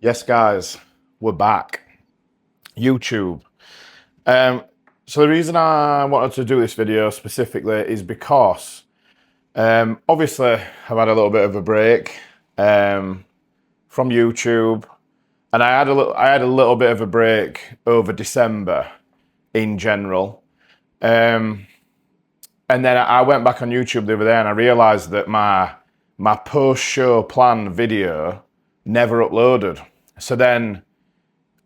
Yes, guys, we're back. YouTube. So the reason I wanted to do this video specifically is because obviously I've had a little bit of a break from YouTube, and I had a little bit of a break over December in general. And then I went back on YouTube the other day and I realized that my post-show plan video never uploaded. So then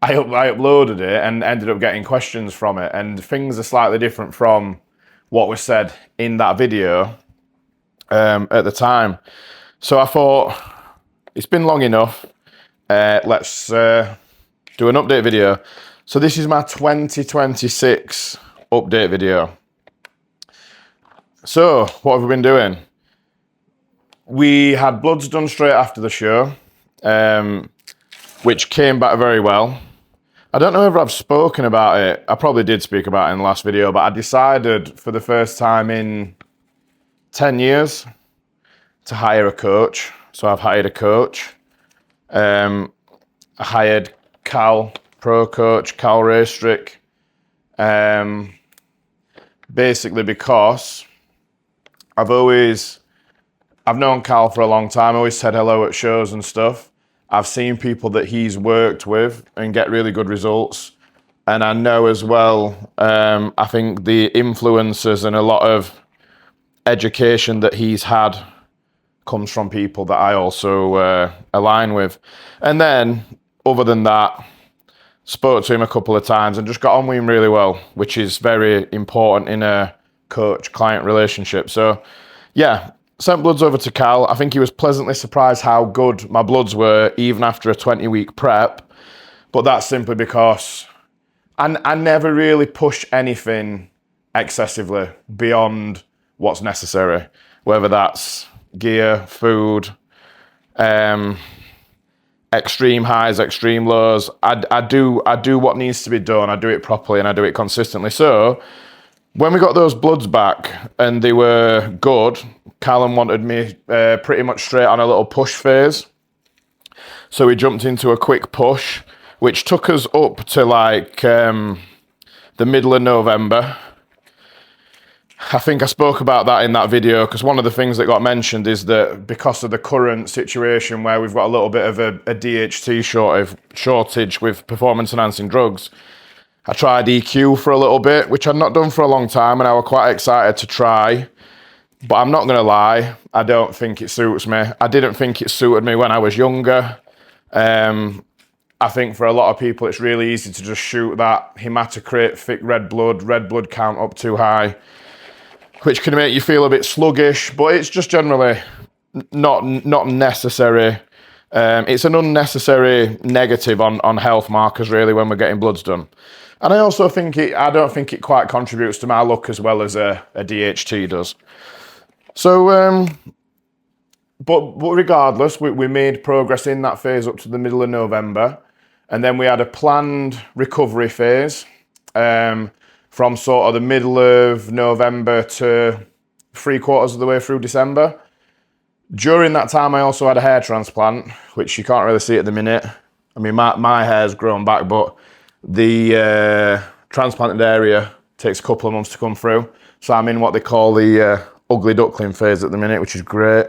I uploaded it and ended up getting questions from it, and things are slightly different from what was said in that video at the time. So I thought it's been long enough. Let's do an update video. So this is my 2026 update video. So what have we been doing? We had bloods done straight after the show, which came back very well. I don't know if I've spoken about it. I probably did speak about it in the last video, but I decided for the first time in 10 years to hire a coach. So I've hired a coach. I hired Cal, pro coach, Cal Raystrick. Basically because I've known Cal for a long time. I always said hello at shows and stuff. I've seen people that he's worked with and get really good results. And I know as well, I think the influences and a lot of education that he's had comes from people that I also align with. And then, other than that, spoke to him a couple of times and just got on with him really well, which is very important in a coach-client relationship. So, yeah. Sent bloods over to Cal. I think he was pleasantly surprised how good my bloods were, even after a 20-week prep. But that's simply because I never really push anything excessively beyond what's necessary, whether that's gear, food, extreme highs, extreme lows. I do what needs to be done. I do it properly and I do it consistently. So when we got those bloods back and they were good, Callum wanted me pretty much straight on a little push phase. So we jumped into a quick push, which took us up to like the middle of November. I think I spoke about that in that video because one of the things that got mentioned is that because of the current situation where we've got a little bit of a DHT shortage with performance enhancing drugs, I tried EQ for a little bit, which I'd not done for a long time, and I was quite excited to try. But I'm not going to lie, I don't think it suits me. I didn't think it suited me when I was younger. I think for a lot of people, it's really easy to just shoot that hematocrit, thick red blood count up too high, which can make you feel a bit sluggish, but it's just generally not necessary. It's an unnecessary negative on health markers, really, when we're getting bloods done. And I also think I don't think it quite contributes to my look as well as a DHT does. So, but regardless, we made progress in that phase up to the middle of November. And then we had a planned recovery phase from sort of the middle of November to 3/4 of the way through December. During that time, I also had a hair transplant, which you can't really see at the minute. I mean, my hair's grown back, but the transplanted area takes a couple of months to come through. So I'm in what they call the ugly duckling phase at the minute, which is great.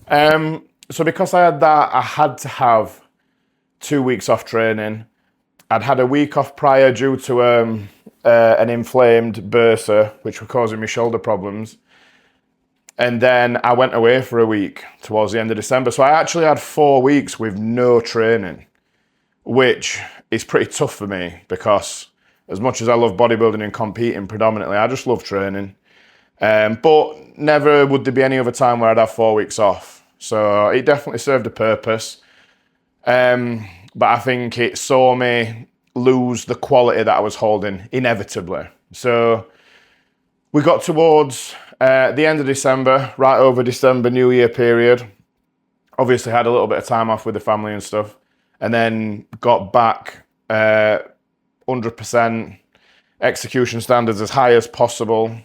So because I had that, I had to have 2 weeks off training. I'd had a week off prior due to an inflamed bursa, which were causing me shoulder problems. And then I went away for a week towards the end of December. So I actually had 4 weeks with no training, which is pretty tough for me because as much as I love bodybuilding and competing predominantly, I just love training. But never would there be any other time where I'd have 4 weeks off. So it definitely served a purpose. But I think it saw me lose the quality that I was holding inevitably. So we got towards the end of December, right over December, New Year period. Obviously had a little bit of time off with the family and stuff. And then got back 100% execution standards as high as possible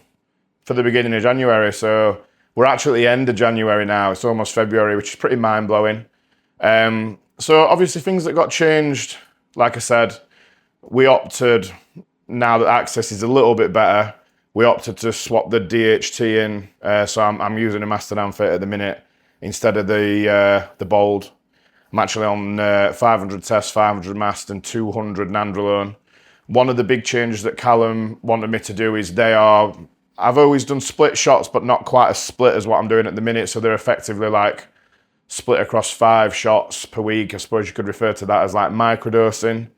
for the beginning of January. So we're actually at the end of January now. It's almost February, which is pretty mind-blowing. So obviously things that got changed, like I said, we opted, now that access is a little bit better, we opted to swap the DHT in. So I'm using a Mastodon fit at the minute instead of the Bold. I'm actually on 500 test, 500 mast, and 200 nandrolone. One of the big changes that Callum wanted me to do is I've always done split shots, but not quite as split as what I'm doing at the minute. So they're effectively like split across 5 shots per week. I suppose you could refer to that as like microdosing.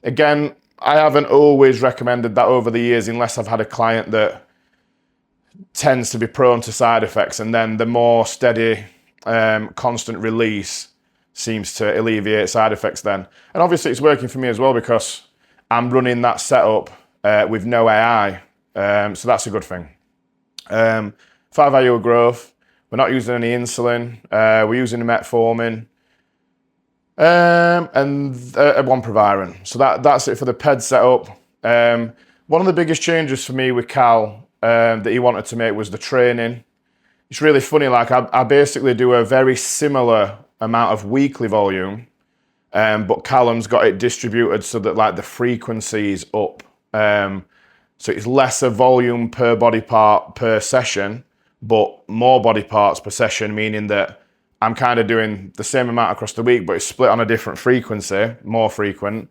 Again, I haven't always recommended that over the years unless I've had a client that tends to be prone to side effects, and then the more steady, constant release seems to alleviate side effects then. And obviously it's working for me as well because I'm running that setup with no AI, so that's a good thing. 5-IU growth, we're not using any insulin, we're using metformin, and 1 proviron. So that's it for the PED setup. One of the biggest changes for me with Cal that he wanted to make was the training. It's really funny, like I basically do a very similar amount of weekly volume, but Callum's got it distributed so that like the frequency is up. So it's lesser volume per body part per session, but more body parts per session, meaning that I'm kind of doing the same amount across the week, but it's split on a different frequency, more frequent.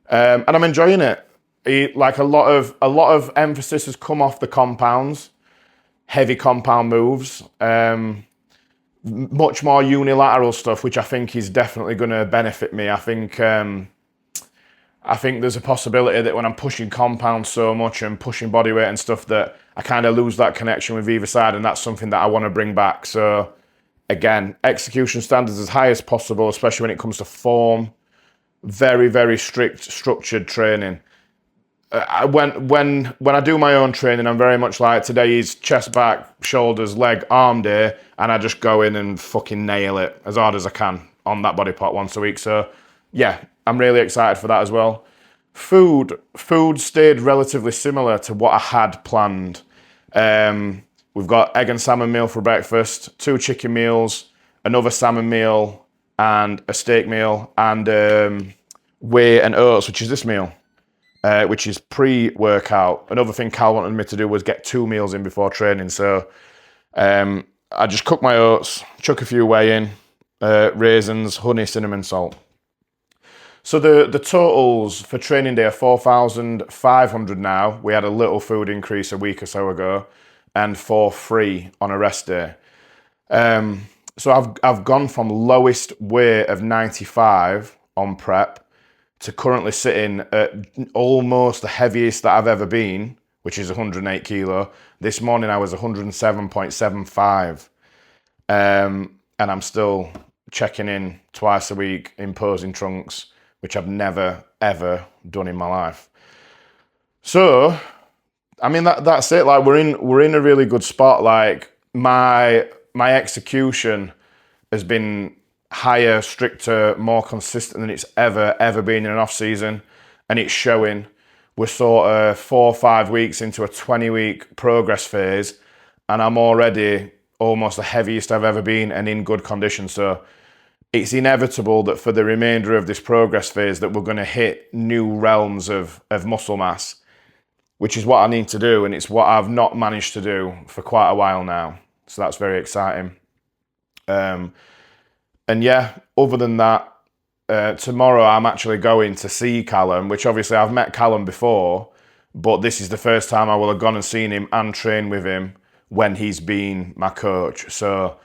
And I'm enjoying it. Like a lot of emphasis has come off the compounds, heavy compound moves, much more unilateral stuff, which I think is definitely going to benefit me. I think there's a possibility that when I'm pushing compounds so much and pushing body weight and stuff that I kind of lose that connection with either side, and that's something that I want to bring back. So again, execution standards as high as possible, especially when it comes to form. Very, very strict, structured training. When I do my own training, I'm very much like, today is chest, back, shoulders, leg, arm day, and I just go in and fucking nail it as hard as I can on that body part once a week. So yeah, I'm really excited for that as well. Food stayed relatively similar to what I had planned. We've got egg and salmon meal for breakfast, 2 chicken meals, another salmon meal, and a steak meal, and whey and oats, which is this meal. Which is pre-workout. Another thing Cal wanted me to do was get 2 meals in before training. So I just cook my oats, chuck a few whey in, raisins, honey, cinnamon, salt. So the totals for training day are 4,500 now. We had a little food increase a week or so ago, and 4,300 on a rest day. So I've gone from lowest weight of 95 on prep to currently sitting at almost the heaviest that I've ever been, which is 108 kilo. This morning I was 107.75. And I'm still checking in twice a week, imposing trunks, which I've never, ever done in my life. So, I mean, that's it. Like we're in a really good spot. Like my execution has been higher, stricter, more consistent than it's ever been in an off season, and it's showing. We're sort of 4 or 5 weeks into a 20-week progress phase, and I'm already almost the heaviest I've ever been and in good condition. So it's inevitable that for the remainder of this progress phase that we're going to hit new realms of muscle mass, which is what I need to do, and it's what I've not managed to do for quite a while now. So that's very exciting. And yeah, other than that, tomorrow I'm actually going to see Callum, which obviously I've met Callum before, but this is the first time I will have gone and seen him and trained with him when he's been my coach. So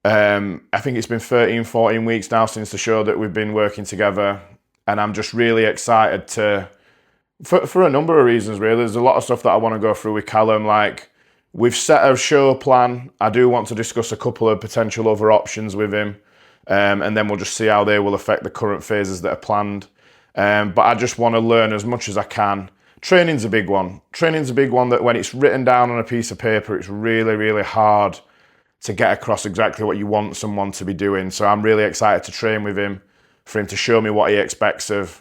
I think it's been 13, 14 weeks now since the show that we've been working together, and I'm just really excited for a number of reasons, really. There's a lot of stuff that I want to go through with Callum, like we've set a show plan. I do want to discuss a couple of potential other options with him. And then we'll just see how they will affect the current phases that are planned. But I just want to learn as much as I can. Training's a big one. Training's a big one that when it's written down on a piece of paper, it's really, really hard to get across exactly what you want someone to be doing. So I'm really excited to train with him, for him to show me what he expects of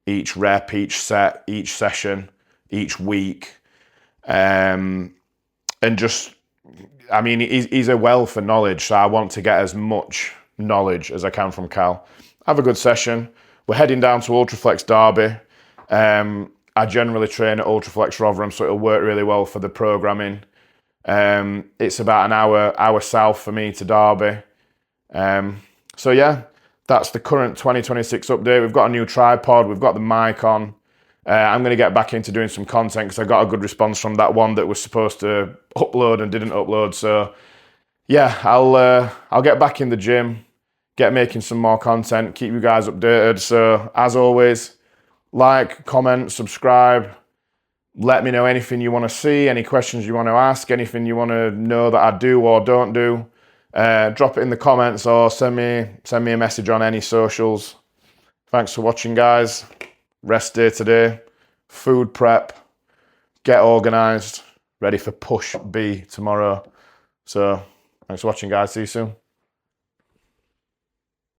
each rep, each set, each session, each week. And just, I mean, he's a wealth of knowledge, so I want to get as much knowledge as I can from Cal. have a good session. We're heading down to Ultraflex Derby. I generally train at Ultraflex Rotherham, so it'll work really well for the programming. It's about an hour south for me to Derby. So yeah, that's the current 2026 update. We've got a new tripod, we've got the mic on. I'm going to get back into doing some content because I got a good response from that one that was supposed to upload and didn't upload. So yeah, I'll get back in the gym, get making some more content, keep you guys updated. So as always, like, comment, subscribe. Let me know anything you want to see, any questions you want to ask, anything you want to know that I do or don't do. Drop it in the comments or send me a message on any socials. Thanks for watching, guys. Rest day today. Food prep. Get organised. Ready for push B tomorrow. So thanks for watching, guys. See you soon.